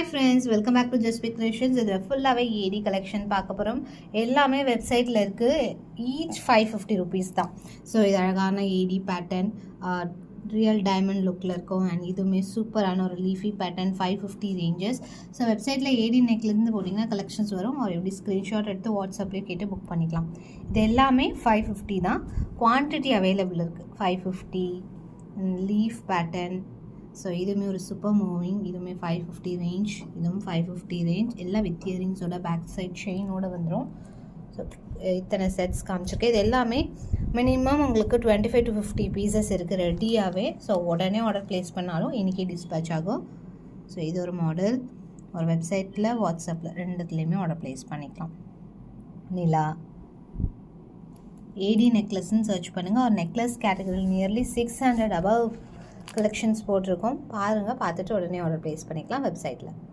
Hi friends, welcome back to Just Pick Creations. இதில் ஃபுல்லாகவே ஏடி collection பார்க்க போகிறோம். எல்லாமே வெப்சைட்டில் இருக்குது. ஈச் 550 ருபீஸ் தான். ஸோ இது அழகான ஏடி பேட்டர்ன், ரியல் டைமண்ட் லுக்கில் இருக்கும். அண்ட் இதுவுமே சூப்பரான ஒரு லீஃபி பேட்டர்ன், 550 ரேஞ்சஸ். ஸோ வெப்சைட்டில் ஏடி நெக்லேருந்து போட்டிங்கன்னா கலெக்ஷன்ஸ் வரும். அவர் எப்படி ஸ்க்ரீன்ஷாட் எடுத்து வாட்ஸ்அப்லேயே கேட்டு புக் பண்ணிக்கலாம். இது எல்லாமே 550 தான். குவான்டிட்டி அவைலபிள் இருக்குது. 550 லீஃப் பேட்டர்ன். ஸோ இதுவுமே ஒரு சூப்பர் மூவிங். இதுவுமே 550 ரேஞ்ச், இதுவும் 550 ரேஞ்ச். எல்லாம் வித் இயரிங்ஸோட பேக் சைட் செயினோடு வந்துடும். ஸோ இத்தனை செட்ஸ் காமிச்சிருக்கேன். இது எல்லாமே மினிமம் உங்களுக்கு 25 to 50 பீசஸ் இருக்குது ரெடியாகவே. ஸோ உடனே ஆர்டர் ப்ளேஸ் பண்ணாலும் இன்றைக்கி டிஸ்பேச் ஆகும். ஸோ இது ஒரு மாடல். ஒரு வெப்சைட்டில், வாட்ஸ்அப்பில் ரெண்டுத்துலேயுமே ஆர்டர் ப்ளேஸ் பண்ணிக்கலாம். நிலா ஏடி நெக்லஸ்ன்னு சர்ச் பண்ணுங்கள். ஒரு necklace category nearly 600 above collections போட்டிருக்கோம். பாருங்கள், பார்த்துட்டு உடனே ஆர்டர் ப்ளேஸ் பண்ணிக்கலாம் வெப்சைட்டில்.